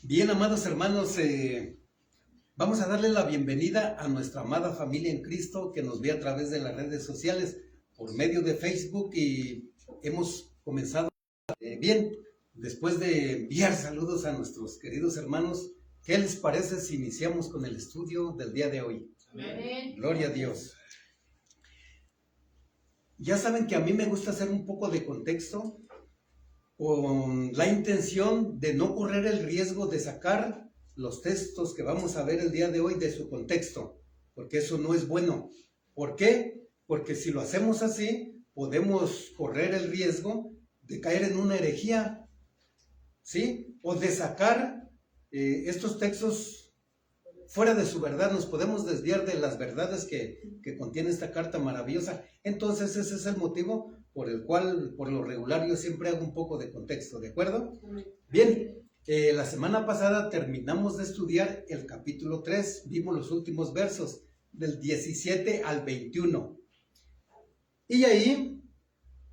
Bien, amados hermanos, vamos a darle la bienvenida a nuestra amada familia en Cristo que nos ve a través de las redes sociales por medio de Facebook y hemos comenzado bien. Después de enviar saludos a nuestros queridos hermanos, ¿qué les parece si iniciamos con el estudio del día de hoy? Amén. Gloria a Dios. Ya saben que a mí me gusta hacer un poco de contexto con la intención de no correr el riesgo de sacar los textos que vamos a ver el día de hoy de su contexto, porque eso no es bueno. ¿Por qué? Porque si lo hacemos así, podemos correr el riesgo de caer en una herejía, ¿sí? O de sacar estos textos fuera de su verdad, nos podemos desviar de las verdades que contiene esta carta maravillosa. Entonces ese es el motivo por el cual, por lo regular, yo siempre hago un poco de contexto, ¿de acuerdo? Bien, la semana pasada terminamos de estudiar el capítulo 3, vimos los últimos versos, del 17 al 21. Y ahí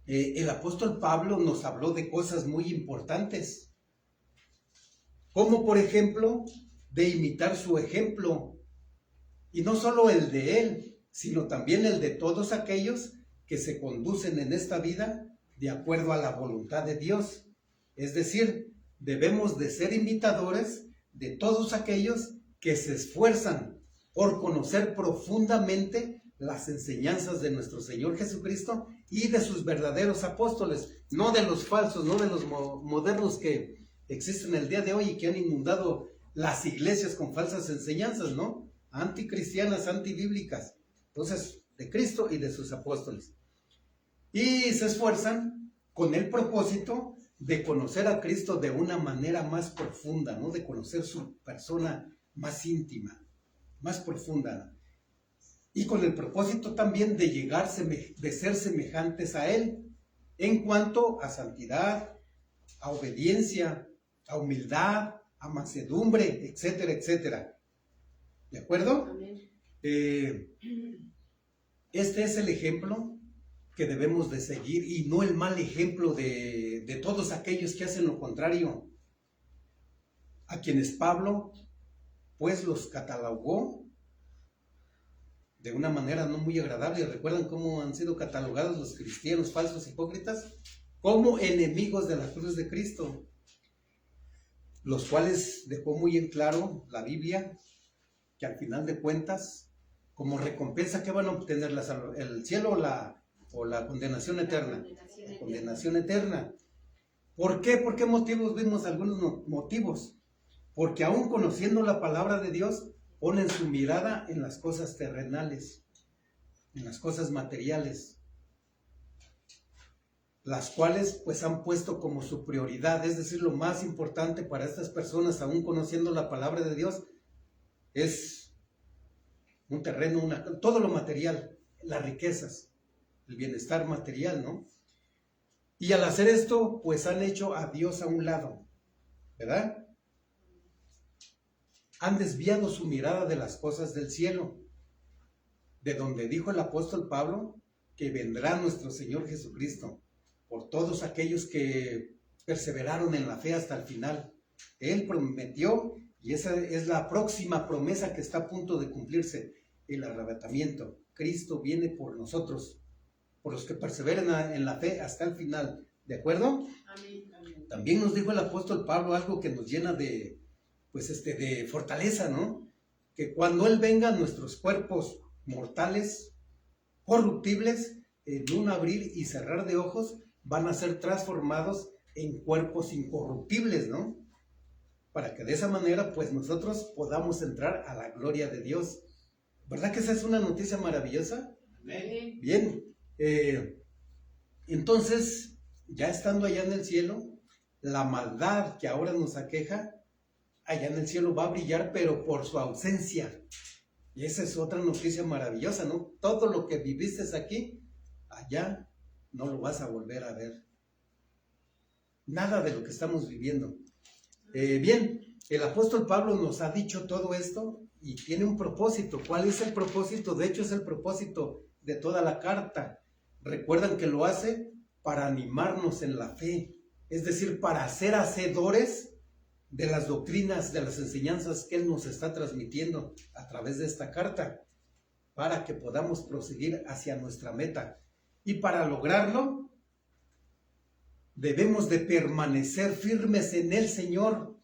el apóstol Pablo nos habló de cosas muy importantes, como por ejemplo, de imitar su ejemplo, y no solo el de él, sino también el de todos aquellos que se conducen en esta vida de acuerdo a la voluntad de Dios. Es decir, debemos de ser imitadores de todos aquellos que se esfuerzan por conocer profundamente las enseñanzas de nuestro Señor Jesucristo y de sus verdaderos apóstoles, no de los falsos, no de los modernos que existen el día de hoy y que han inundado las iglesias con falsas enseñanzas, ¿no? Anticristianas, antibíblicas. Entonces, de Cristo y de sus apóstoles. Y se esfuerzan con el propósito de conocer a Cristo de una manera más profunda, ¿no? De conocer su persona más íntima, más profunda. Y con el propósito también de llegar, de ser semejantes a Él en cuanto a santidad, a obediencia, a humildad, a mansedumbre, etcétera, etcétera. ¿De acuerdo? Amén. Este es el ejemplo que debemos de seguir y no el mal ejemplo de todos aquellos que hacen lo contrario, a quienes Pablo pues los catalogó de una manera no muy agradable. ¿Recuerdan cómo han sido catalogados los cristianos falsos hipócritas? Como enemigos de la cruz de Cristo, los cuales dejó muy en claro la Biblia que al final de cuentas, como recompensa, ¿qué van a obtener? ¿El cielo o la condenación eterna? La condenación eterna. ¿Por qué? ¿Por qué motivos? Vimos algunos motivos. Porque aún conociendo la palabra de Dios, ponen su mirada en las cosas terrenales, en las cosas materiales, las cuales pues han puesto como su prioridad, es decir, lo más importante para estas personas, aún conociendo la palabra de Dios, es un terreno, todo lo material, las riquezas, el bienestar material, ¿no? Y al hacer esto, pues han hecho a Dios a un lado, ¿verdad? Han desviado su mirada de las cosas del cielo, de donde dijo el apóstol Pablo que vendrá nuestro Señor Jesucristo por todos aquellos que perseveraron en la fe hasta el final. Él prometió, y esa es la próxima promesa que está a punto de cumplirse, el arrebatamiento. Cristo viene por nosotros, por los que perseveren en la fe hasta el final. ¿De acuerdo? Amén, amén. También nos dijo el apóstol Pablo algo que nos llena de fortaleza, ¿no? Que cuando Él venga, nuestros cuerpos mortales, corruptibles, en un abrir y cerrar de ojos, van a ser transformados en cuerpos incorruptibles, ¿no? Para que de esa manera, pues nosotros podamos entrar a la gloria de Dios. ¿Verdad que esa es una noticia maravillosa? Amén. Bien. Entonces, ya estando allá en el cielo, la maldad que ahora nos aqueja, allá en el cielo va a brillar, pero por su ausencia. Y esa es otra noticia maravillosa, ¿no? Todo lo que viviste aquí, allá no lo vas a volver a ver. Nada de lo que estamos viviendo. Bien, el apóstol Pablo nos ha dicho todo esto y tiene un propósito. ¿Cuál es el propósito? De hecho, es el propósito de toda la carta. Recuerdan que lo hace para animarnos en la fe, es decir, para ser hacedores de las doctrinas, de las enseñanzas que Él nos está transmitiendo a través de esta carta, para que podamos proseguir hacia nuestra meta. Y para lograrlo, debemos de permanecer firmes en el Señor.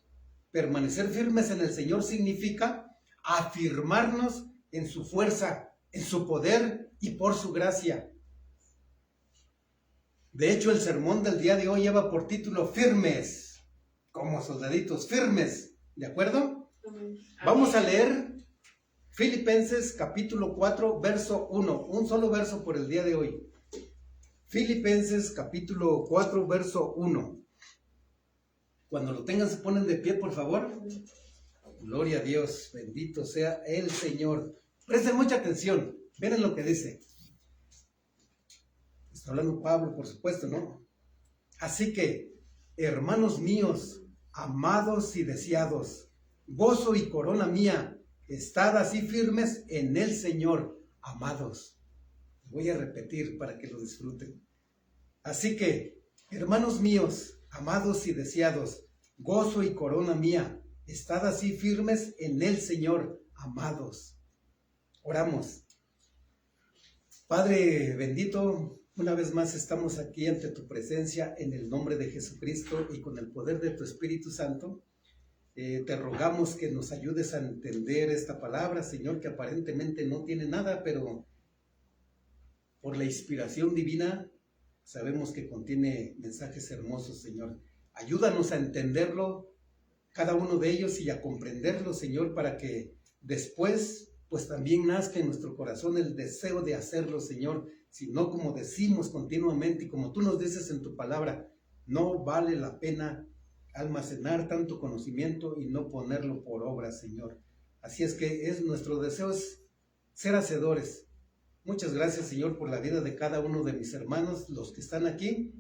Permanecer firmes en el Señor significa afirmarnos en su fuerza, en su poder y por su gracia. De hecho, el sermón del día de hoy lleva por título Firmes, como soldaditos, firmes, ¿de acuerdo? Vamos a leer Filipenses capítulo 4, verso 1, un solo verso por el día de hoy. Filipenses capítulo 4, verso 1. Cuando lo tengan, se ponen de pie, por favor. Gloria a Dios, bendito sea el Señor. Presten mucha atención, miren lo que dice. Está hablando Pablo, por supuesto, ¿no? Así que, hermanos míos, amados y deseados, gozo y corona mía, estad así firmes en el Señor, amados. Voy a repetir para que lo disfruten. Así que, hermanos míos, amados y deseados, gozo y corona mía, estad así firmes en el Señor, amados. Oramos. Padre bendito, una vez más estamos aquí ante tu presencia en el nombre de Jesucristo y con el poder de tu Espíritu Santo. Te rogamos que nos ayudes a entender esta palabra, Señor, que aparentemente no tiene nada, pero por la inspiración divina sabemos que contiene mensajes hermosos, Señor. Ayúdanos a entenderlo, cada uno de ellos, y a comprenderlo, Señor, para que después, pues también nazca en nuestro corazón el deseo de hacerlo, Señor, sino como decimos continuamente y como tú nos dices en tu palabra, no vale la pena almacenar tanto conocimiento y no ponerlo por obra, Señor. Así es que nuestro deseo es ser hacedores. Muchas gracias, Señor, por la vida de cada uno de mis hermanos, los que están aquí,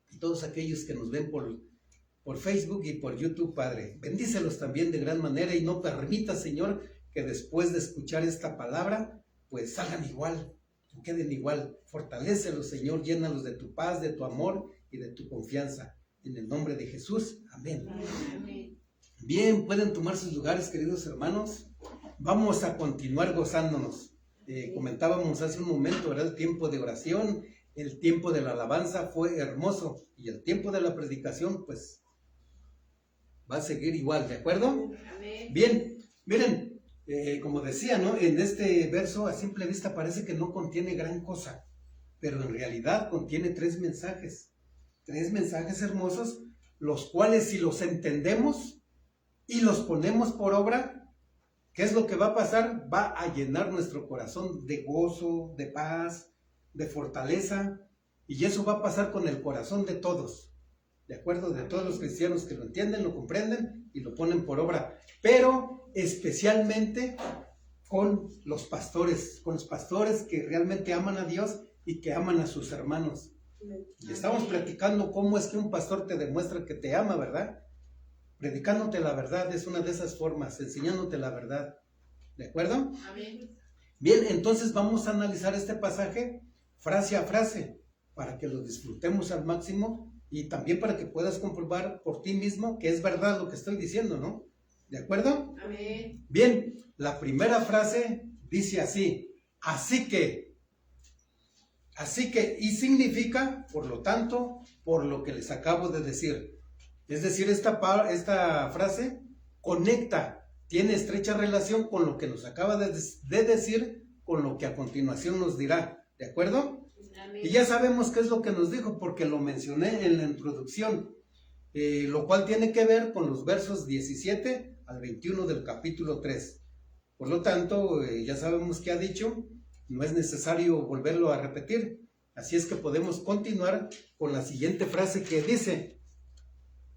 y todos aquellos que nos ven por Facebook y por YouTube, Padre. Bendícelos también de gran manera y no permita, Señor, que después de escuchar esta palabra, pues salgan igual, o queden igual. Fortalécelos, Señor, llénalos de tu paz, de tu amor y de tu confianza. En el nombre de Jesús, amén. Amén. Bien, pueden tomar sus lugares, queridos hermanos. Vamos a continuar gozándonos. Comentábamos hace un momento, era el tiempo de oración, el tiempo de la alabanza fue hermoso, y el tiempo de la predicación, pues, va a seguir igual, ¿de acuerdo? Amén. Bien, miren, como decía, ¿no? En este verso a simple vista parece que no contiene gran cosa, pero en realidad contiene tres mensajes hermosos, los cuales si los entendemos y los ponemos por obra, ¿qué es lo que va a pasar? Va a llenar nuestro corazón de gozo, de paz, de fortaleza, y eso va a pasar con el corazón de todos, ¿de acuerdo? De todos los cristianos que lo entienden, lo comprenden y lo ponen por obra, pero especialmente con los pastores que realmente aman a Dios y que aman a sus hermanos. Y estamos platicando cómo es que un pastor te demuestra que te ama, ¿verdad? Predicándote la verdad es una de esas formas, enseñándote la verdad, ¿de acuerdo? Amén. Bien, entonces vamos a analizar este pasaje frase a frase para que lo disfrutemos al máximo y también para que puedas comprobar por ti mismo que es verdad lo que estoy diciendo, ¿no? ¿De acuerdo? Amén. Bien, la primera frase dice así, así que, y significa, por lo tanto, por lo que les acabo de decir. Es decir, esta frase conecta, tiene estrecha relación con lo que nos acaba de decir, con lo que a continuación nos dirá, ¿de acuerdo? Amén. Y ya sabemos qué es lo que nos dijo, porque lo mencioné en la introducción, lo cual tiene que ver con los versos 17 al 21 del capítulo 3. Por lo tanto, ya sabemos qué ha dicho, no es necesario volverlo a repetir. Así es que podemos continuar con la siguiente frase que dice,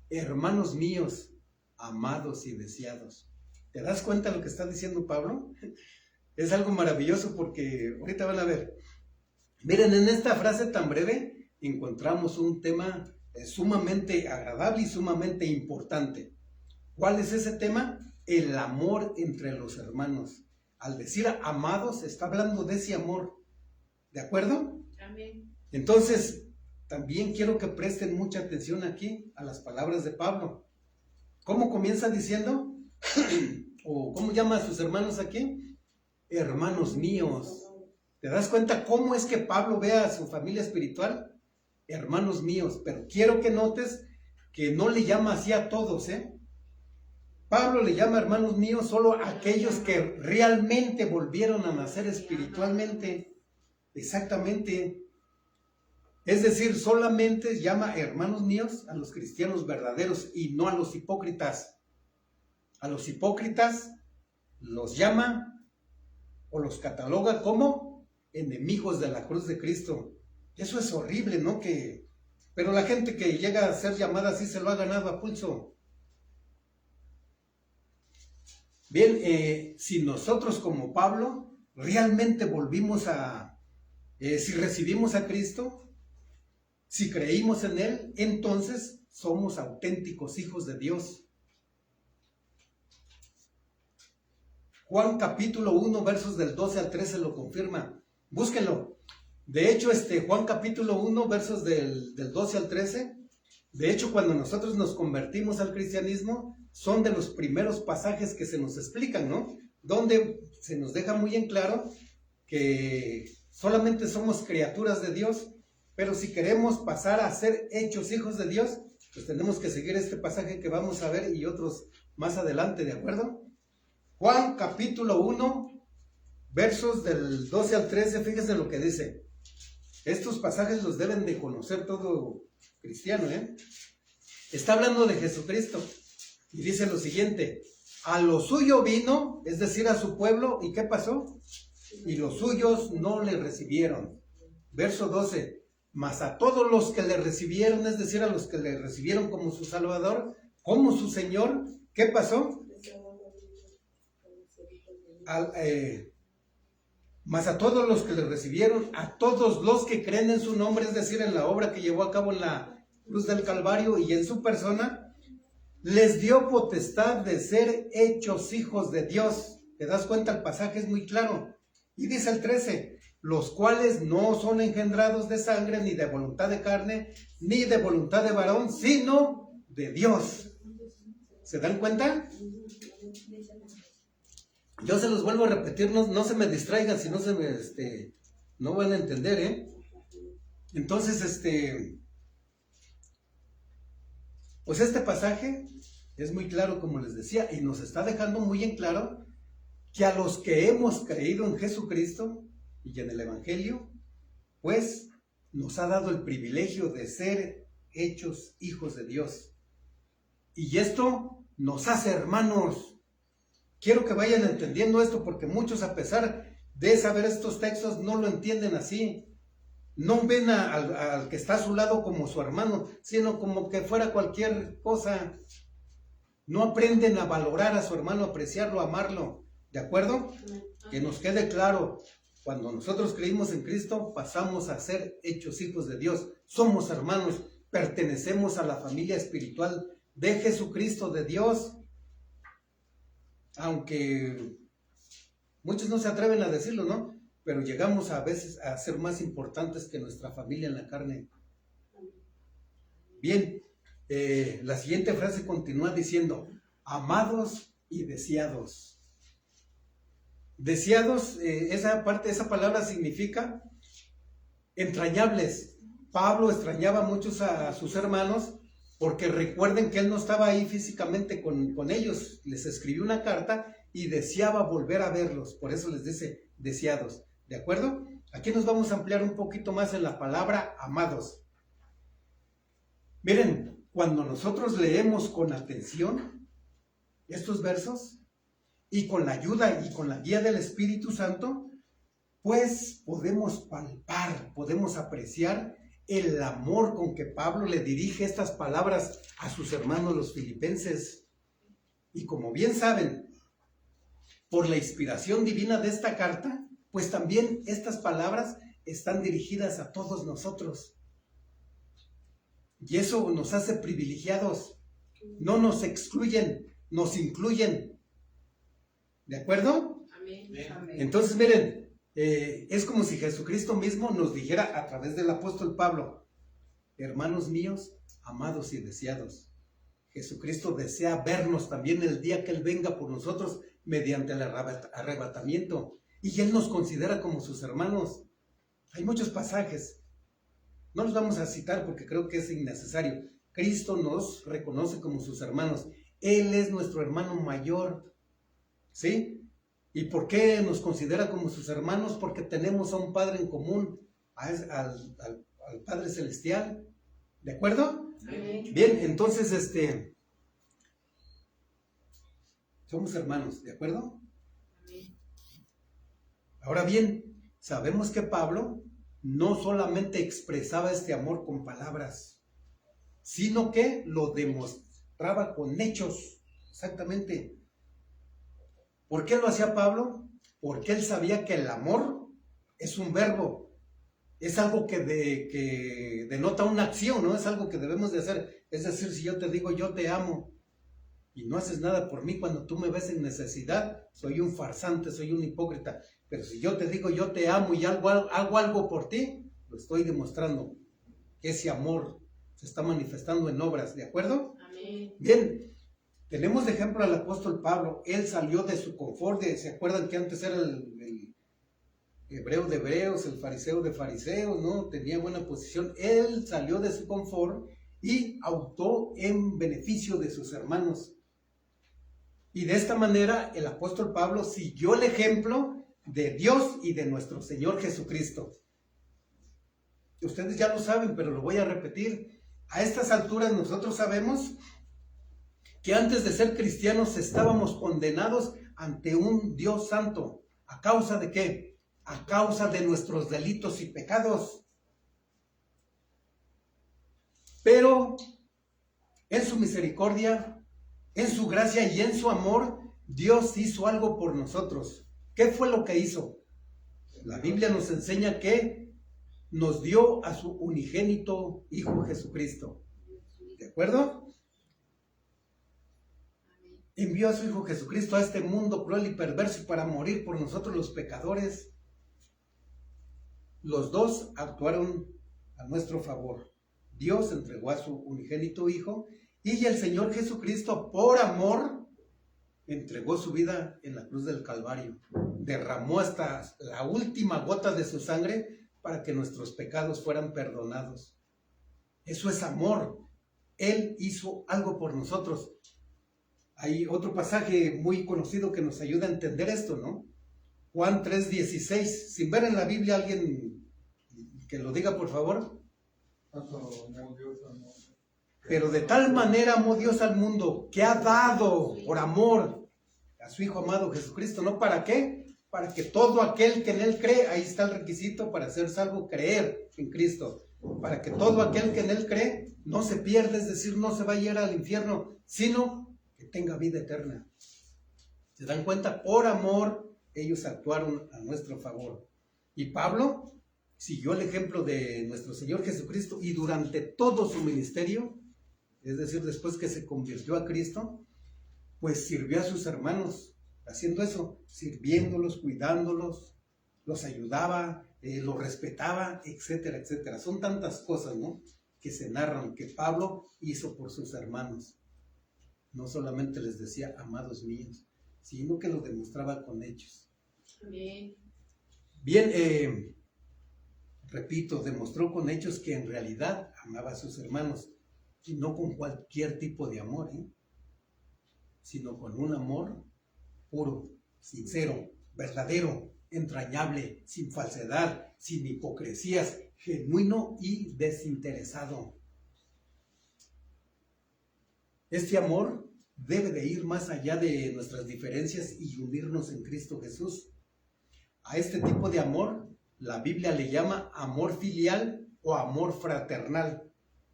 hermanos míos, amados y deseados. ¿Te das cuenta de lo que está diciendo Pablo? Es algo maravilloso porque ahorita van a ver. Miren, en esta frase tan breve encontramos un tema sumamente agradable y sumamente importante. ¿Cuál es ese tema? El amor entre los hermanos. Al decir amados, está hablando de ese amor. ¿De acuerdo? Amén. Entonces, también quiero que presten mucha atención aquí a las palabras de Pablo. ¿Cómo comienza diciendo? ¿O cómo llama a sus hermanos aquí? Hermanos míos. ¿Te das cuenta cómo es que Pablo ve a su familia espiritual? Hermanos míos. Pero quiero que notes que no le llama así a todos, ¿eh? Pablo le llama hermanos míos solo a aquellos que realmente volvieron a nacer espiritualmente. Exactamente. Es decir, solamente llama hermanos míos a los cristianos verdaderos y no a los hipócritas. A los hipócritas los llama o los cataloga como enemigos de la cruz de Cristo. Eso es horrible, ¿no? Pero la gente que llega a ser llamada así se lo ha ganado a pulso. Bien, si nosotros como Pablo realmente volvimos si recibimos a Cristo, si creímos en Él, entonces somos auténticos hijos de Dios. Juan capítulo 1, versos del 12 al 13 lo confirma. Búsquenlo. De hecho, Juan capítulo 1, versos del 12 al 13, de hecho, cuando nosotros nos convertimos al cristianismo, son de los primeros pasajes que se nos explican, ¿no? Donde se nos deja muy en claro que solamente somos criaturas de Dios, pero si queremos pasar a ser hechos hijos de Dios, pues tenemos que seguir este pasaje que vamos a ver y otros más adelante, ¿de acuerdo? Juan capítulo 1, versos del 12 al 13, fíjense lo que dice. Estos pasajes los deben de conocer todo cristiano, ¿eh? Está hablando de Jesucristo y dice lo siguiente: a lo suyo vino, es decir, a su pueblo, ¿y qué pasó? Y los suyos no le recibieron. Verso 12, mas a todos los que le recibieron, es decir, a los que le recibieron como su Salvador, como su Señor, ¿qué pasó? Mas a todos los que le recibieron, a todos los que creen en su nombre, es decir, en la obra que llevó a cabo en la cruz del Calvario y en su persona, les dio potestad de ser hechos hijos de Dios. ¿Te das cuenta? El pasaje es muy claro. Y dice el 13, los cuales no son engendrados de sangre, ni de voluntad de carne, ni de voluntad de varón, sino de Dios. ¿Se dan cuenta? Yo se los vuelvo a repetir, no se me distraigan, si no se me, no van a entender, ¿eh? Entonces, pues este pasaje es muy claro, como les decía, y nos está dejando muy en claro que a los que hemos creído en Jesucristo y en el Evangelio, pues nos ha dado el privilegio de ser hechos hijos de Dios. Y esto nos hace hermanos. Quiero que vayan entendiendo esto, porque muchos, a pesar de saber estos textos, no lo entienden así. No ven al que está a su lado como su hermano, sino como que fuera cualquier cosa. No aprenden a valorar a su hermano, a apreciarlo, a amarlo. ¿De acuerdo? Que nos quede claro, cuando nosotros creímos en Cristo, pasamos a ser hechos hijos de Dios. Somos hermanos, pertenecemos a la familia espiritual de Jesucristo, de Dios. Aunque muchos no se atreven a decirlo, ¿no? Pero llegamos a veces a ser más importantes que nuestra familia en la carne. Bien, la siguiente frase continúa diciendo, amados y deseados. Deseados, esa palabra significa entrañables. Pablo extrañaba muchos a sus hermanos, porque recuerden que él no estaba ahí físicamente con ellos. Les escribió una carta y deseaba volver a verlos. Por eso les dice deseados. ¿De acuerdo? Aquí nos vamos a ampliar un poquito más en la palabra amados. Miren, cuando nosotros leemos con atención estos versos y con la ayuda y con la guía del Espíritu Santo, pues podemos palpar, podemos apreciar el amor con que Pablo le dirige estas palabras a sus hermanos los filipenses. Y como bien saben, por la inspiración divina de esta carta, pues también estas palabras están dirigidas a todos nosotros. Y eso nos hace privilegiados. No nos excluyen, nos incluyen. ¿De acuerdo? Amén. Entonces, miren, es como si Jesucristo mismo nos dijera a través del apóstol Pablo, hermanos míos, amados y deseados. Jesucristo desea vernos también el día que Él venga por nosotros mediante el arrebatamiento. Y Él nos considera como sus hermanos. Hay muchos pasajes. No los vamos a citar porque creo que es innecesario. Cristo nos reconoce como sus hermanos. Él es nuestro hermano mayor. ¿Sí? ¿Y por qué nos considera como sus hermanos? Porque tenemos a un Padre en común, al Padre Celestial. ¿De acuerdo? Amén. Bien, entonces, somos hermanos, ¿de acuerdo? Amén. Ahora bien, sabemos que Pablo no solamente expresaba este amor con palabras, sino que lo demostraba con hechos, exactamente. ¿Por qué lo hacía Pablo? Porque él sabía que el amor es un verbo, es algo que denota una acción, ¿no? Es algo que debemos de hacer. Es decir, si yo te digo yo te amo y no haces nada por mí cuando tú me ves en necesidad, soy un farsante, soy un hipócrita. Pero si yo te digo yo te amo y hago algo por ti, lo estoy demostrando. Ese amor se está manifestando en obras, ¿de acuerdo? Amén. Bien, tenemos de ejemplo al apóstol Pablo. Él salió de su confort, ¿se acuerdan que antes era el hebreo de hebreos, el fariseo de fariseos, ¿no? Tenía buena posición. Él salió de su confort y optó en beneficio de sus hermanos. Y de esta manera el apóstol Pablo siguió el ejemplo de Dios y de nuestro Señor Jesucristo. Ustedes ya lo saben, pero lo voy a repetir. A estas alturas nosotros sabemos que antes de ser cristianos estábamos condenados ante un Dios santo. ¿A causa de qué? A causa de nuestros delitos y pecados. Pero en su misericordia, en su gracia y en su amor, Dios hizo algo por nosotros. ¿Qué fue lo que hizo? La Biblia nos enseña que nos dio a su unigénito Hijo Jesucristo. ¿De acuerdo? Envió a su Hijo Jesucristo a este mundo cruel y perverso para morir por nosotros los pecadores. Los dos actuaron a nuestro favor. Dios entregó a su unigénito Hijo y el Señor Jesucristo, por amor, entregó su vida en la cruz del Calvario. Derramó hasta la última gota de su sangre para que nuestros pecados fueran perdonados. Eso es amor. Él hizo algo por nosotros. Hay otro pasaje muy conocido que nos ayuda a entender esto, ¿no? Juan 3:16. Sin ver en la Biblia, alguien que lo diga, por favor. Pero de tal manera amó Dios al mundo que ha dado por amor a su Hijo amado Jesucristo. ¿No para qué? Para que todo aquel que en Él cree, ahí está el requisito para ser salvo, creer en Cristo. Para que todo aquel que en Él cree no se pierda, es decir, no se vaya a ir al infierno, sino que tenga vida eterna. ¿Se dan cuenta? Por amor, ellos actuaron a nuestro favor. Y Pablo siguió el ejemplo de nuestro Señor Jesucristo y durante todo su ministerio, es decir, después que se convirtió a Cristo, pues sirvió a sus hermanos, haciendo eso, sirviéndolos, cuidándolos, los ayudaba, los respetaba, etcétera, etcétera. Son tantas cosas, ¿no?, que se narran que Pablo hizo por sus hermanos. No solamente les decía, amados míos, sino que lo demostraba con hechos. Amén. Bien, repito, demostró con hechos que en realidad amaba a sus hermanos, y no con cualquier tipo de amor, sino con un amor puro, sincero, verdadero, entrañable, sin falsedad, sin hipocresías, genuino y desinteresado. Este amor debe de ir más allá de nuestras diferencias y unirnos en Cristo Jesús. A este tipo de amor, la Biblia le llama amor filial o amor fraternal.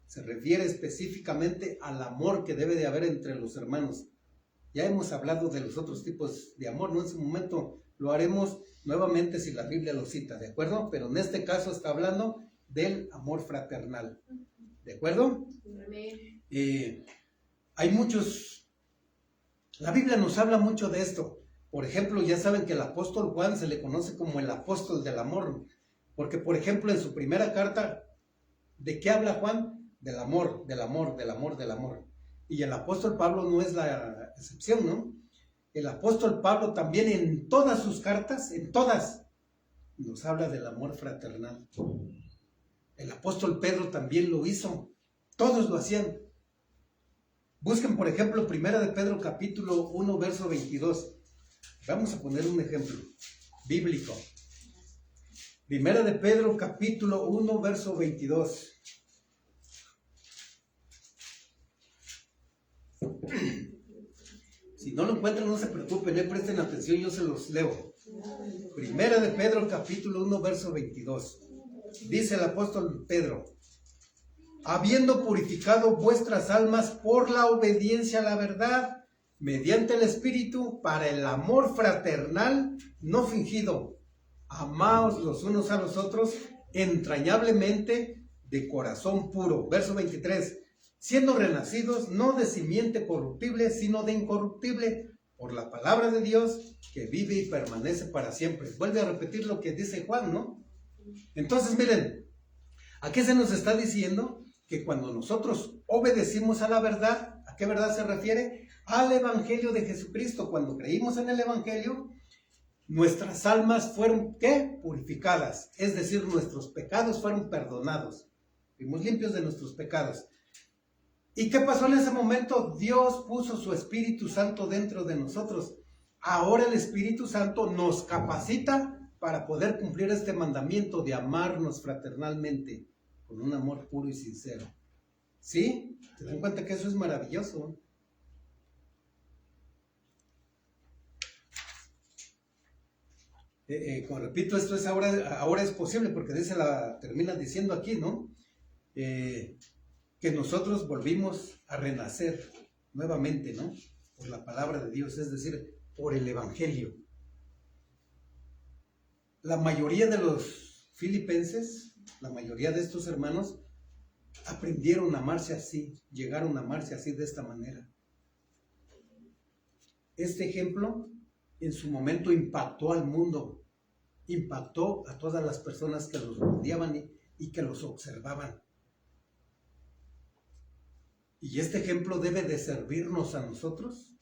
Se refiere específicamente al amor que debe de haber entre los hermanos. Ya hemos hablado de los otros tipos de amor, ¿no? En su momento lo haremos nuevamente si la Biblia lo cita, ¿de acuerdo? Pero en este caso está hablando del amor fraternal, ¿de acuerdo? Amén. Hay muchos, la Biblia nos habla mucho de esto. Por ejemplo, ya saben que el apóstol Juan se le conoce como el apóstol del amor, porque por ejemplo en su primera carta, ¿de qué habla Juan? Del amor, del amor, del amor, del amor. Y el apóstol Pablo no es la excepción, ¿no? El apóstol Pablo también en todas sus cartas, en todas, nos habla del amor fraternal. El apóstol Pedro también lo hizo. Todos lo hacían. Busquen, por ejemplo, 1 de Pedro capítulo 1, verso 22. Vamos a poner un ejemplo bíblico. 1 de Pedro capítulo 1, verso 22. Si no lo encuentran, no se preocupen, presten atención, yo se los leo. 1 de Pedro capítulo 1, verso 22. Dice el apóstol Pedro: habiendo purificado vuestras almas por la obediencia a la verdad, mediante el Espíritu, para el amor fraternal no fingido, amaos los unos a los otros entrañablemente de corazón puro. Verso 23, siendo renacidos no de simiente corruptible, sino de incorruptible, por la palabra de Dios, que vive y permanece para siempre. Vuelve a repetir lo que dice Juan, ¿no? Entonces, miren, ¿a qué se nos está diciendo? Que cuando nosotros obedecimos a la verdad, ¿a qué verdad se refiere? Al Evangelio de Jesucristo. Cuando creímos en el Evangelio, nuestras almas fueron, ¿qué? Purificadas. Es decir, nuestros pecados fueron perdonados. Fuimos limpios de nuestros pecados. ¿Y qué pasó en ese momento? Dios puso su Espíritu Santo dentro de nosotros. Ahora el Espíritu Santo nos capacita para poder cumplir este mandamiento de amarnos fraternalmente con un amor puro y sincero. ¿Sí? ¿Se dan cuenta que eso es maravilloso? Como repito, esto es ahora es posible, porque termina diciendo aquí, ¿no? Que nosotros volvimos a renacer nuevamente, ¿no? Por la palabra de Dios, es decir, por el Evangelio. La mayoría de los filipenses, la mayoría de estos hermanos, aprendieron a amarse así, llegaron a amarse así, de esta manera. Este ejemplo en su momento impactó al mundo, impactó a todas las personas que los rodeaban y que los observaban. Y este ejemplo debe de servirnos a nosotros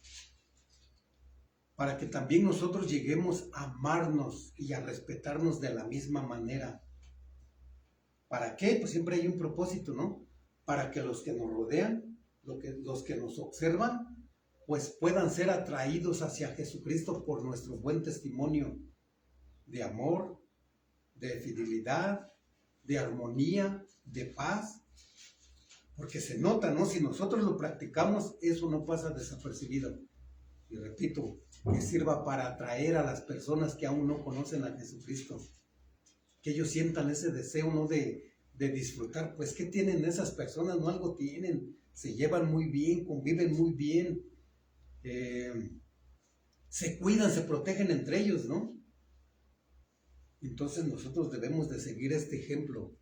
para que también nosotros lleguemos a amarnos y a respetarnos de la misma manera. ¿Para qué? Pues siempre hay un propósito, ¿no? Para que los que nos rodean, los que nos observan, pues puedan ser atraídos hacia Jesucristo por nuestro buen testimonio de amor, de fidelidad, de armonía, de paz. Porque se nota, ¿no? Si nosotros lo practicamos, eso no pasa desapercibido. Y repito, que sirva para atraer a las personas que aún no conocen a Jesucristo. Que ellos sientan ese deseo, ¿no? De disfrutar. Pues, ¿qué tienen esas personas? No, algo tienen. Se llevan muy bien, conviven muy bien. Se cuidan, se protegen entre ellos, ¿no? Entonces nosotros debemos de seguir este ejemplo.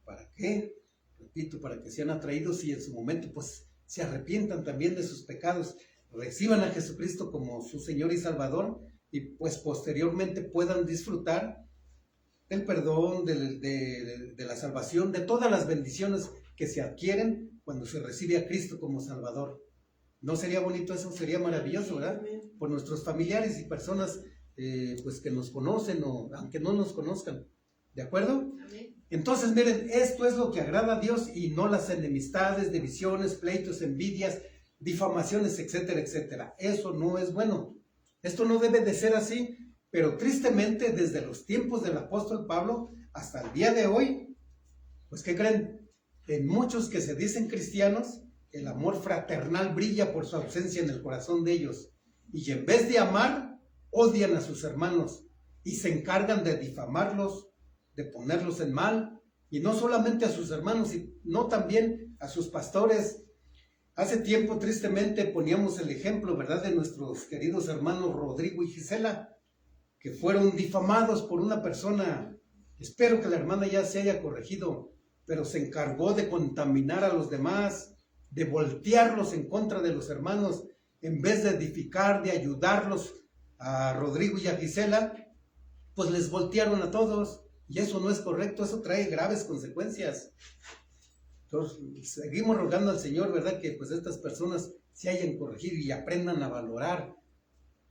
¿Para qué? Repito, para que sean atraídos y en su momento pues se arrepientan también de sus pecados, reciban a Jesucristo como su Señor y Salvador y pues posteriormente puedan disfrutar del perdón, de la salvación, de todas las bendiciones que se adquieren cuando se recibe a Cristo como Salvador. ¿No sería bonito eso? Sería maravilloso, ¿verdad? Por nuestros familiares y personas pues que nos conocen o aunque no nos conozcan. ¿De acuerdo? Amén. Entonces, miren, esto es lo que agrada a Dios y no las enemistades, divisiones, pleitos, envidias, difamaciones, etcétera, etcétera. Eso no es bueno. Esto no debe de ser así, pero tristemente desde los tiempos del apóstol Pablo hasta el día de hoy, pues ¿qué creen? En muchos que se dicen cristianos, el amor fraternal brilla por su ausencia en el corazón de ellos. Y en vez de amar, odian a sus hermanos y se encargan de difamarlos, de ponerlos en mal, y no solamente a sus hermanos, sino también a sus pastores. Hace tiempo, tristemente, poníamos el ejemplo, ¿verdad?, de nuestros queridos hermanos Rodrigo y Gisela, que fueron difamados por una persona. Espero que la hermana ya se haya corregido, pero se encargó de contaminar a los demás, de voltearlos en contra de los hermanos, en vez de edificar, de ayudarlos a Rodrigo y a Gisela, pues les voltearon a todos. Y eso no es correcto, eso trae graves consecuencias. Entonces, seguimos rogando al Señor, ¿verdad? Que pues estas personas se hayan corregido y aprendan a valorar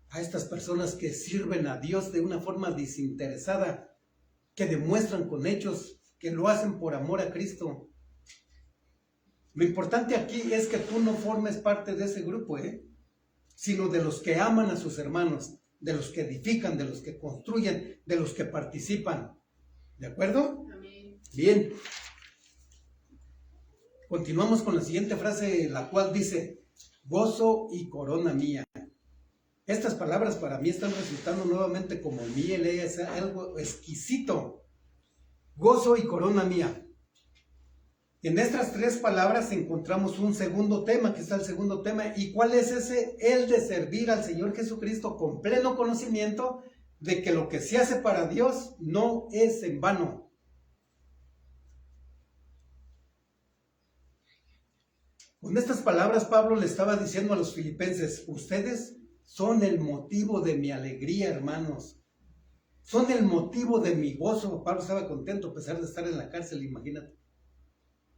a estas personas que sirven a Dios de una forma desinteresada, que demuestran con hechos que lo hacen por amor a Cristo. Lo importante aquí es que tú no formes parte de ese grupo, sino de los que aman a sus hermanos, de los que edifican, de los que construyen, de los que participan. ¿De acuerdo? Amén. Bien. Continuamos con la siguiente frase, la cual dice, gozo y corona mía. Estas palabras para mí están resultando nuevamente como miel, es algo exquisito. Gozo y corona mía. En estas tres palabras encontramos un segundo tema, que está el segundo tema. ¿Y cuál es ese? El de servir al Señor Jesucristo con pleno conocimiento de que lo que se hace para Dios no es en vano. Con estas palabras Pablo le estaba diciendo a los filipenses, ustedes son el motivo de mi alegría, hermanos. Son el motivo de mi gozo. Pablo estaba contento a pesar de estar en la cárcel, imagínate.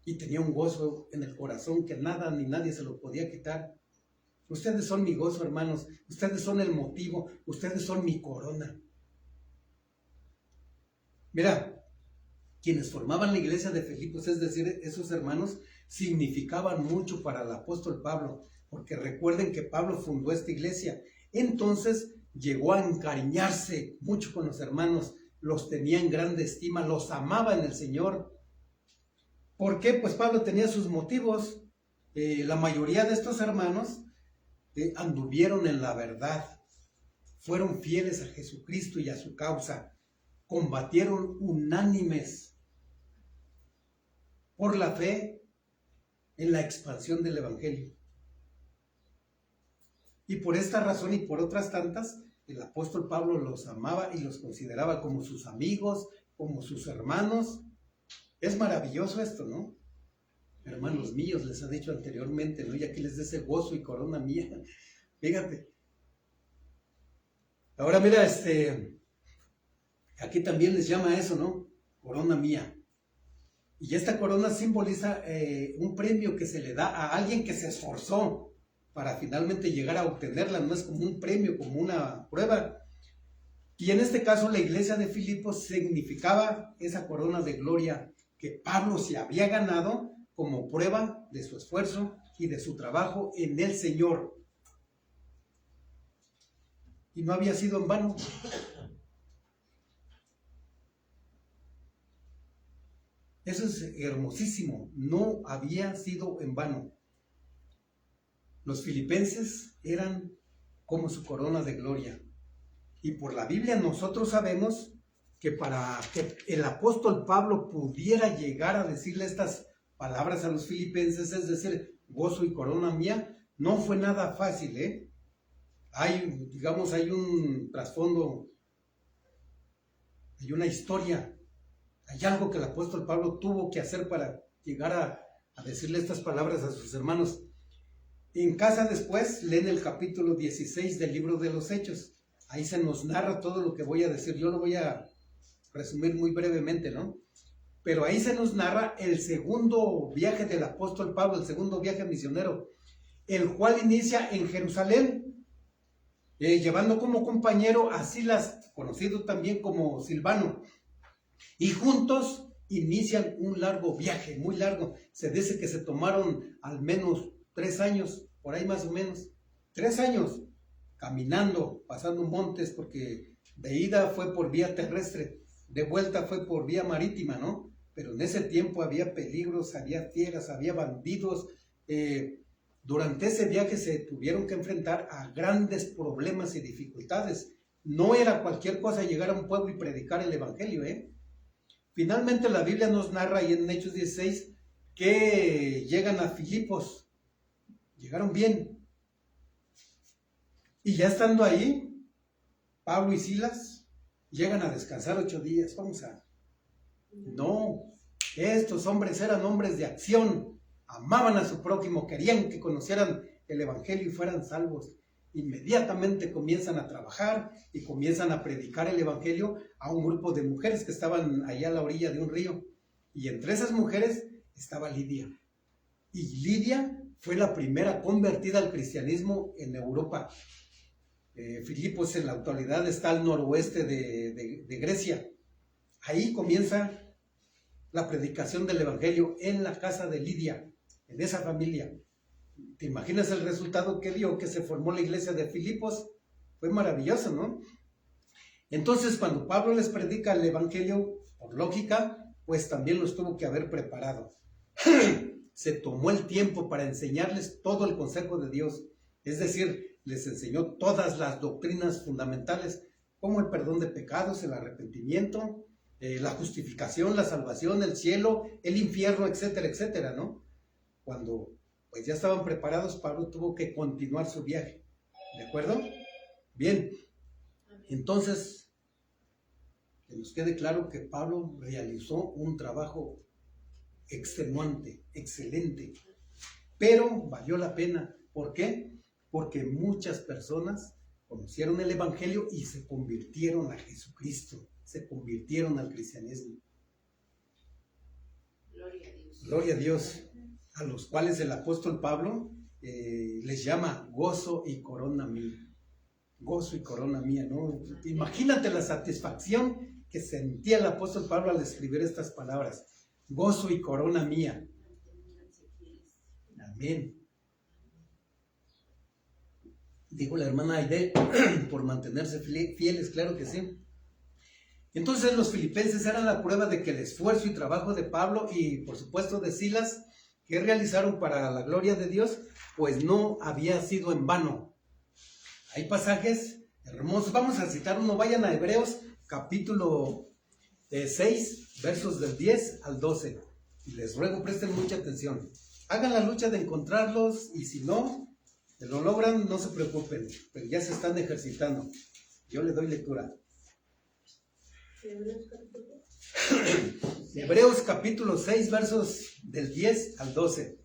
Y tenía un gozo en el corazón que nada ni nadie se lo podía quitar. Ustedes son mi gozo, hermanos. Ustedes son el motivo. Ustedes son mi corona. Mira, quienes formaban la iglesia de Filipos, es decir, esos hermanos, significaban mucho para el apóstol Pablo, porque recuerden que Pablo fundó esta iglesia. Entonces llegó a encariñarse mucho con los hermanos, los tenía en grande estima, los amaba en el Señor. ¿Por qué? Pues Pablo tenía sus motivos. La mayoría de estos hermanos anduvieron en la verdad, fueron fieles a Jesucristo y a su causa, combatieron unánimes por la fe en la expansión del Evangelio. Y por esta razón y por otras tantas, el apóstol Pablo los amaba y los consideraba como sus amigos, como sus hermanos. Es maravilloso esto, ¿no? Hermanos míos, les ha dicho anteriormente, ¿no? Y aquí les dé ese gozo y corona mía. Fíjate. Ahora mira, aquí también les llama eso, ¿no? Corona mía. Y esta corona simboliza un premio que se le da a alguien que se esforzó para finalmente llegar a obtenerla. No es como un premio, como una prueba. Y en este caso la iglesia de Filipos significaba esa corona de gloria que Pablo se había ganado como prueba de su esfuerzo y de su trabajo en el Señor. Y no había sido en vano. Eso es hermosísimo, no había sido en vano. Los filipenses eran como su corona de gloria. Y por la Biblia nosotros sabemos que para que el apóstol Pablo pudiera llegar a decirle estas palabras a los filipenses, es decir, gozo y corona mía, no fue nada fácil, Hay un trasfondo, hay una historia. Hay algo que el apóstol Pablo tuvo que hacer para llegar a decirle estas palabras a sus hermanos. En casa después leen el capítulo 16 del libro de los Hechos. Ahí se nos narra todo lo que voy a decir. Yo lo voy a resumir muy brevemente, ¿no? Pero ahí se nos narra el segundo viaje del apóstol Pablo, el segundo viaje misionero, el cual inicia en Jerusalén, llevando como compañero a Silas, conocido también como Silvano. Y juntos inician un largo viaje, muy largo. Se dice que se tomaron al menos 3 años, por ahí más o menos. 3 años caminando, pasando montes, porque de ida fue por vía terrestre, de vuelta fue por vía marítima, ¿no? Pero en ese tiempo había peligros, había fieras, había bandidos. Durante ese viaje se tuvieron que enfrentar a grandes problemas y dificultades. No era cualquier cosa llegar a un pueblo y predicar el evangelio, Finalmente la Biblia nos narra ahí en Hechos 16 que llegan a Filipos, llegaron bien. Y ya estando ahí, Pablo y Silas llegan a descansar 8 días. No, estos hombres eran hombres de acción, amaban a su prójimo, querían que conocieran el evangelio y fueran salvos. Inmediatamente comienzan a trabajar y comienzan a predicar el evangelio a un grupo de mujeres que estaban allá a la orilla de un río. Y entre esas mujeres estaba Lidia. Y Lidia fue la primera convertida al cristianismo en Europa. Filipos en la actualidad está al noroeste de Grecia. Ahí comienza la predicación del evangelio en la casa de Lidia, en esa familia. ¿Te imaginas el resultado que dio? Que se formó la iglesia de Filipos. Fue maravilloso, ¿no? Entonces, cuando Pablo les predica el evangelio, por lógica, pues también los tuvo que haber preparado. Se tomó el tiempo para enseñarles todo el consejo de Dios. Es decir, les enseñó todas las doctrinas fundamentales, como el perdón de pecados, el arrepentimiento, la justificación, la salvación, el cielo, el infierno, etcétera, etcétera, ¿no? Cuando pues ya estaban preparados, Pablo tuvo que continuar su viaje. ¿De acuerdo? Bien. Entonces, que nos quede claro que Pablo realizó un trabajo extenuante, excelente, pero valió la pena. ¿Por qué? Porque muchas personas conocieron el evangelio y se convirtieron a Jesucristo, se convirtieron al cristianismo. Gloria a Dios. Gloria a Dios, a los cuales el apóstol Pablo les llama gozo y corona mía. Gozo y corona mía, ¿no? Imagínate la satisfacción que sentía el apóstol Pablo al escribir estas palabras. Gozo y corona mía. Amén. Dijo la hermana Aide, por mantenerse fieles, claro que sí. Entonces los filipenses eran la prueba de que el esfuerzo y trabajo de Pablo y por supuesto de Silas, que realizaron para la gloria de Dios, pues no había sido en vano. Hay pasajes hermosos, vamos a citar uno, vayan a Hebreos capítulo 6, versos del 10 al 12. Y les ruego presten mucha atención. Hagan la lucha de encontrarlos y si no, lo logran, no se preocupen, pero ya se están ejercitando. Yo le doy lectura. Hebreos capítulo 6, versos del 10 al 12.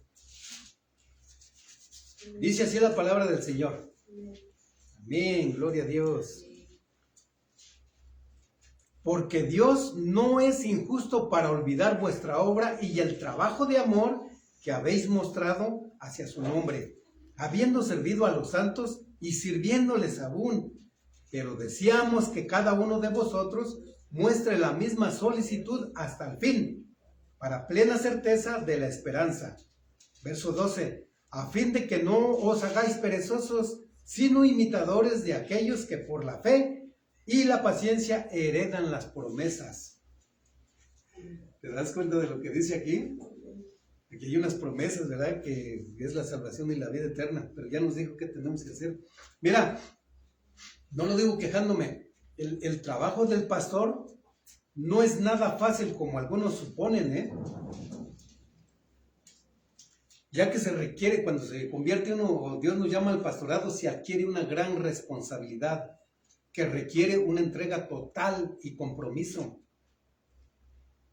Dice así la palabra del Señor. Amén, gloria a Dios. Porque Dios no es injusto para olvidar vuestra obra y el trabajo de amor que habéis mostrado hacia su nombre, habiendo servido a los santos y sirviéndoles aún. Pero deseamos que cada uno de vosotros muestre la misma solicitud hasta el fin, para plena certeza de la esperanza. Verso 12. A fin de que no os hagáis perezosos, sino imitadores de aquellos que por la fe y la paciencia heredan las promesas. ¿Te das cuenta de lo que dice aquí? Aquí hay unas promesas, ¿verdad? Que es la salvación y la vida eterna, pero ya nos dijo qué tenemos que hacer. Mira, no lo digo quejándome, el trabajo del pastor no es nada fácil como algunos suponen, ¿eh? Ya que se requiere, cuando se convierte uno, Dios nos llama al pastorado, se adquiere una gran responsabilidad que requiere una entrega total y compromiso.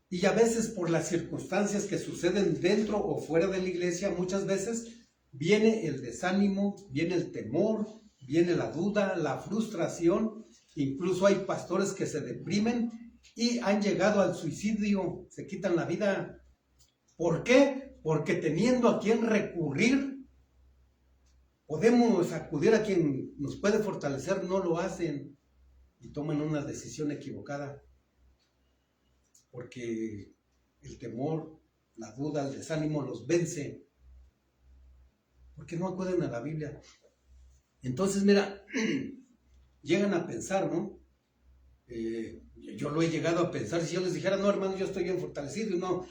Y a veces por las circunstancias que suceden dentro o fuera de la iglesia, muchas veces viene el desánimo, viene el temor, viene la duda, la frustración. Incluso hay pastores que se deprimen y han llegado al suicidio, se quitan la vida. ¿Por qué? Porque teniendo a quien recurrir, podemos acudir a quien nos puede fortalecer, no lo hacen y toman una decisión equivocada. Porque el temor, la duda, el desánimo los vence. Porque no acuden a la Biblia. Entonces, mira, llegan a pensar, ¿no? Yo lo he llegado a pensar, si yo les dijera, no hermano, yo estoy bien fortalecido, y no,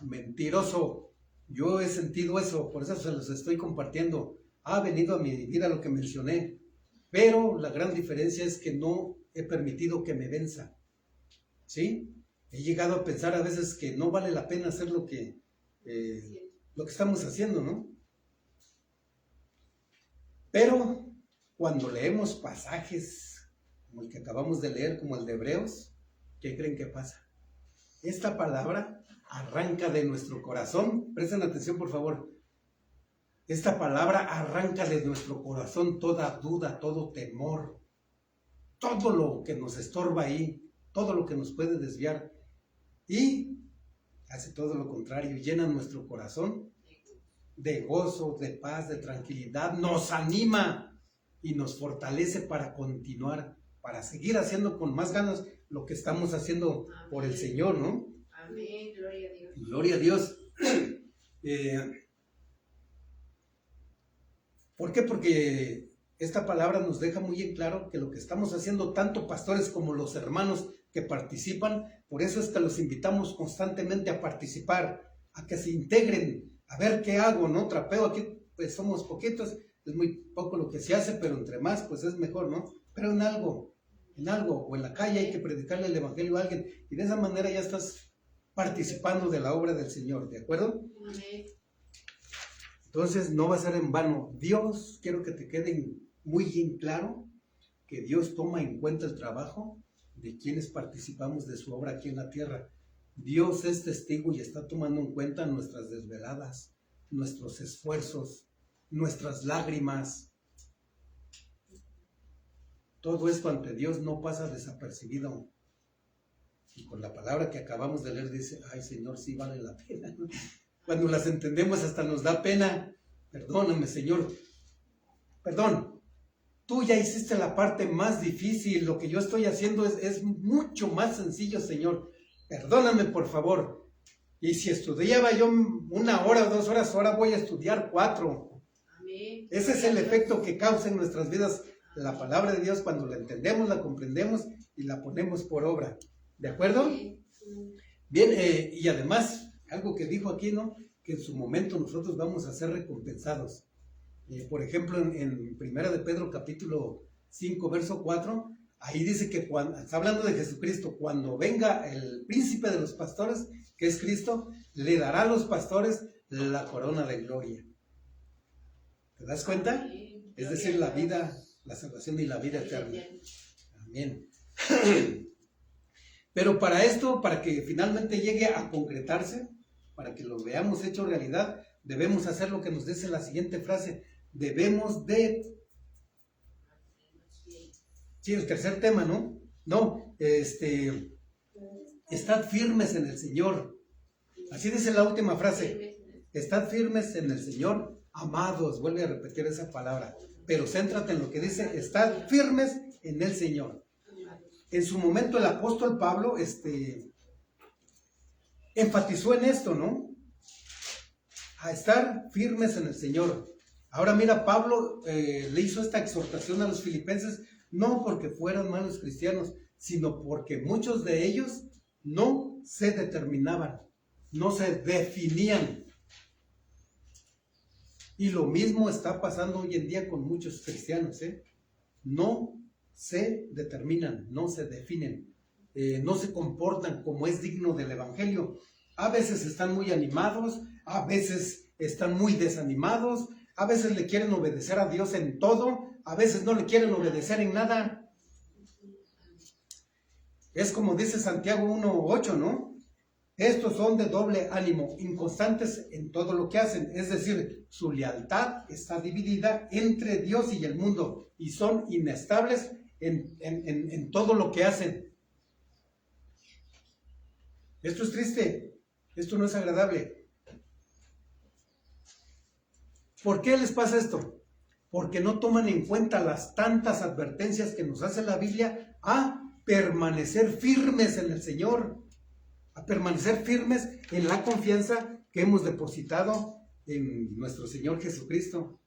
mentiroso, yo he sentido eso, por eso se los estoy compartiendo. Ha venido a mi vida lo que mencioné, pero la gran diferencia es que no he permitido que me venza, ¿sí? He llegado a pensar a veces que no vale la pena hacer lo que estamos haciendo, ¿no? Pero cuando leemos pasajes como el que acabamos de leer, como el de Hebreos, ¿qué creen que pasa? Esta palabra arranca de nuestro corazón. Presten atención, por favor. Esta palabra arranca de nuestro corazón toda duda, todo temor, todo lo que nos estorba ahí, todo lo que nos puede desviar. Y hace todo lo contrario, llena nuestro corazón de gozo, de paz, de tranquilidad, nos anima y nos fortalece para continuar, para seguir haciendo con más ganas lo que estamos haciendo por el Señor, ¿no? Amén, gloria a Dios. Gloria a Dios. ¿Por qué? Porque esta palabra nos deja muy en claro que lo que estamos haciendo, tanto pastores como los hermanos que participan, por eso es que los invitamos constantemente a participar, a que se integren, a ver qué hago, ¿no? Trapeo, aquí pues somos poquitos, es muy poco lo que se hace, pero entre más pues es mejor, ¿no? Pero en algo, o en la calle hay que predicarle el evangelio a alguien, y de esa manera ya estás participando de la obra del Señor, ¿de acuerdo? Amén. Entonces no va a ser en vano. Dios, quiero que te quede muy bien claro que Dios toma en cuenta el trabajo de quienes participamos de su obra aquí en la tierra. Dios es testigo y está tomando en cuenta nuestras desveladas, nuestros esfuerzos, nuestras lágrimas. Todo esto ante Dios no pasa desapercibido. Y con la palabra que acabamos de leer dice, ay Señor, sí vale la pena. Cuando las entendemos hasta nos da pena. Perdóname, Señor. Perdón. Tú ya hiciste la parte más difícil. Lo que yo estoy haciendo es mucho más sencillo, Señor. Perdóname, por favor. Y si estudiaba yo 1 hora o 2 horas, ahora voy a estudiar 4. Amén. Ese es el efecto que causa en nuestras vidas la palabra de Dios cuando la entendemos, la comprendemos y la ponemos por obra. ¿De acuerdo? Amén. Bien, y además, algo que dijo aquí, ¿no? Que en su momento nosotros vamos a ser recompensados. Por ejemplo, en Primera de Pedro, capítulo 5, verso 4, ahí dice que cuando, está hablando de Jesucristo, cuando venga el príncipe de los pastores, que es Cristo, le dará a los pastores la corona de gloria. ¿Te das cuenta? Amén. Es decir, la vida, la salvación y la vida eterna. Amén. Pero para esto, para que finalmente llegue a concretarse, para que lo veamos hecho realidad, debemos hacer lo que nos dice la siguiente frase. Debemos de... Sí, el tercer tema, ¿no? No, estad firmes en el Señor. Así dice la última frase. Estad firmes en el Señor, amados. Vuelve a repetir esa palabra. Pero céntrate en lo que dice, estad firmes en el Señor. En su momento el apóstol Pablo enfatizó en esto, ¿no? A estar firmes en el Señor. Ahora mira, Pablo le hizo esta exhortación a los filipenses, no porque fueran malos cristianos, sino porque muchos de ellos no se determinaban, no se definían. Y lo mismo está pasando hoy en día con muchos cristianos, no se determinan, no se definen, no se comportan como es digno del evangelio. A veces están muy animados, a veces están muy desanimados, a veces le quieren obedecer a Dios en todo, a veces no le quieren obedecer en nada. Es como dice Santiago 1:8, ¿no? Estos son de doble ánimo, inconstantes en todo lo que hacen, es decir, su lealtad está dividida entre Dios y el mundo y son inestables en todo lo que hacen. Esto es triste, esto no es agradable. ¿Por qué les pasa esto? Porque no toman en cuenta las tantas advertencias que nos hace la Biblia a permanecer firmes en el Señor, a permanecer firmes en la confianza que hemos depositado en nuestro Señor Jesucristo.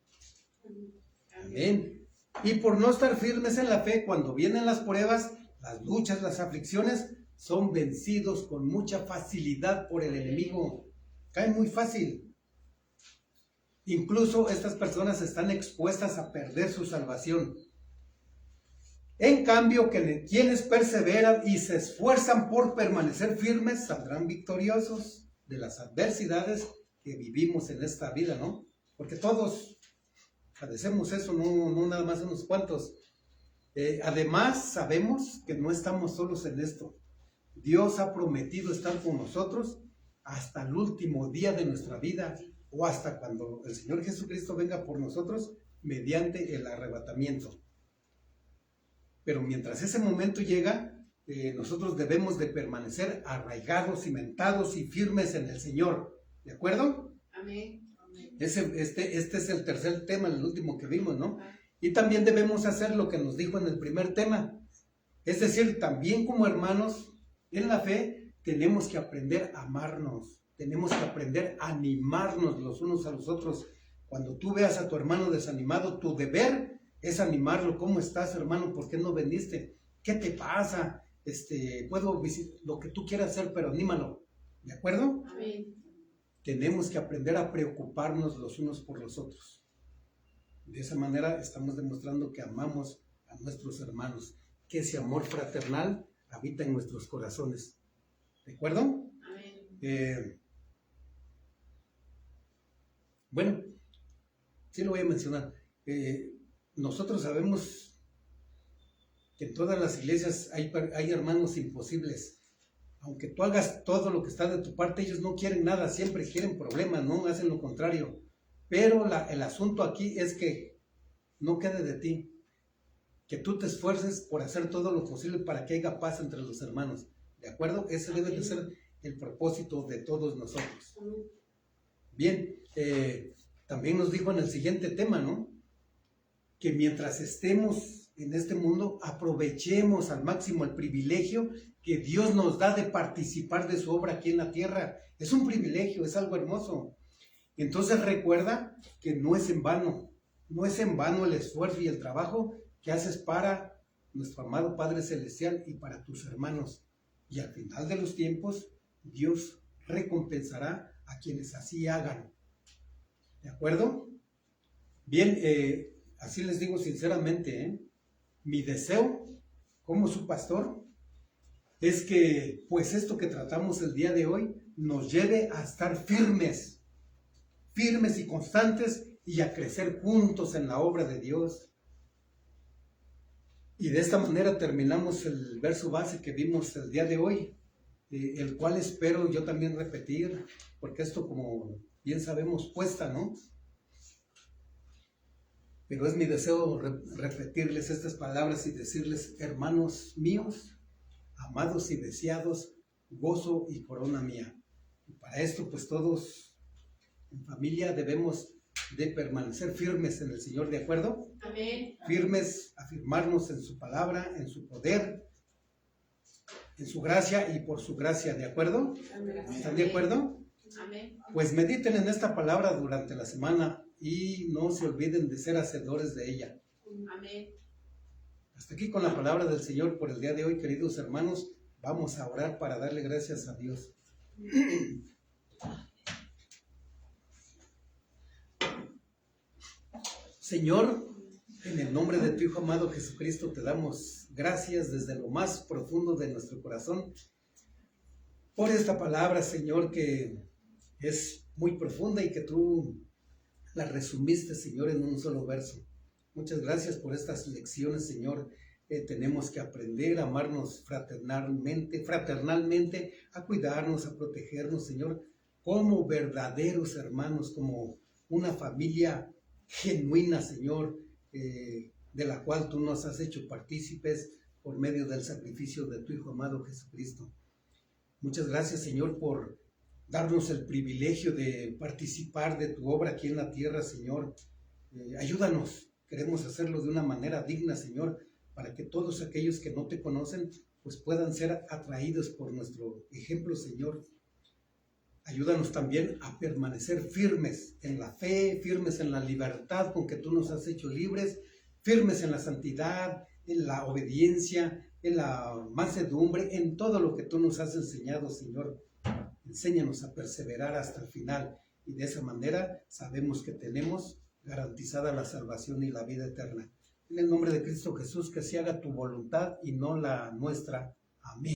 Amén. Y por no estar firmes en la fe, cuando vienen las pruebas, las luchas, las aflicciones, son vencidos con mucha facilidad por el enemigo. Cae muy fácil. Incluso estas personas están expuestas a perder su salvación. En cambio, quienes perseveran y se esfuerzan por permanecer firmes, saldrán victoriosos de las adversidades que vivimos en esta vida, ¿no? Porque todos padecemos eso, no nada más unos cuantos. Además, sabemos que no estamos solos en esto. Dios ha prometido estar con nosotros hasta el último día de nuestra vida o hasta cuando el Señor Jesucristo venga por nosotros mediante el arrebatamiento. Pero mientras ese momento llega, nosotros debemos de permanecer arraigados, cimentados y firmes en el Señor. ¿De acuerdo? Amén. Este es el tercer tema, el último que vimos, ¿no? Y también debemos hacer lo que nos dijo en el primer tema. Es decir, también como hermanos en la fe, tenemos que aprender a amarnos. Tenemos que aprender a animarnos los unos a los otros. Cuando tú veas a tu hermano desanimado, tu deber es animarlo. ¿Cómo estás, hermano? ¿Por qué no veniste? ¿Qué te pasa? Puedo visitar lo que tú quieras hacer, pero anímalo. ¿De acuerdo? Amén. Tenemos que aprender a preocuparnos los unos por los otros. De esa manera estamos demostrando que amamos a nuestros hermanos, que ese amor fraternal habita en nuestros corazones. ¿De acuerdo? Amén. Bueno, sí lo voy a mencionar. Nosotros sabemos que en todas las iglesias hay hermanos imposibles. Aunque tú hagas todo lo que está de tu parte, ellos no quieren nada, siempre quieren problemas, no hacen lo contrario. Pero el asunto aquí es que no quede de ti, que tú te esfuerces por hacer todo lo posible para que haya paz entre los hermanos. ¿De acuerdo? Ese debe de ser el propósito de todos nosotros. Bien, también nos dijo en el siguiente tema, ¿no? Que mientras estemos en este mundo, aprovechemos al máximo el privilegio que Dios nos da de participar de su obra aquí en la tierra. Es un privilegio, es algo hermoso. Entonces recuerda que no es en vano el esfuerzo y el trabajo que haces para nuestro amado Padre Celestial y para tus hermanos. Y al final de los tiempos, Dios recompensará a quienes así hagan. ¿De acuerdo? Bien, así les digo sinceramente, mi deseo como su pastor es que pues esto que tratamos el día de hoy nos lleve a estar firmes y constantes y a crecer juntos en la obra de Dios. Y de esta manera terminamos el verso base que vimos el día de hoy, el cual espero yo también repetir, porque esto, como bien sabemos, cuesta, ¿no? Pero es mi deseo repetirles estas palabras y decirles: hermanos míos, amados y deseados, gozo y corona mía. Y para esto, pues todos en familia debemos de permanecer firmes en el Señor, ¿de acuerdo? Amén. Firmes, afirmarnos en su palabra, en su poder, en su gracia y por su gracia, ¿de acuerdo? ¿Están de acuerdo? Amén. Pues mediten en esta palabra durante la semana y no se olviden de ser hacedores de ella. Amén. Hasta aquí con la palabra del Señor por el día de hoy, queridos hermanos. Vamos a orar para darle gracias a Dios. Señor, en el nombre de tu Hijo amado Jesucristo, te damos gracias desde lo más profundo de nuestro corazón por esta palabra, Señor, que es muy profunda y que tú la resumiste, Señor, en un solo verso. Muchas gracias por estas lecciones, Señor. Tenemos que aprender a amarnos fraternalmente, a cuidarnos, a protegernos, Señor, como verdaderos hermanos, como una familia genuina, Señor, de la cual tú nos has hecho partícipes por medio del sacrificio de tu Hijo amado Jesucristo. Muchas gracias, Señor, por darnos el privilegio de participar de tu obra aquí en la tierra, Señor. Ayúdanos, queremos hacerlo de una manera digna, Señor, para que todos aquellos que no te conocen, pues puedan ser atraídos por nuestro ejemplo, Señor. Ayúdanos también a permanecer firmes en la fe, firmes en la libertad con que tú nos has hecho libres, firmes en la santidad, en la obediencia, en la mansedumbre, en todo lo que tú nos has enseñado, Señor. Enséñanos a perseverar hasta el final y de esa manera sabemos que tenemos garantizada la salvación y la vida eterna. En el nombre de Cristo Jesús, que se haga tu voluntad y no la nuestra. Amén.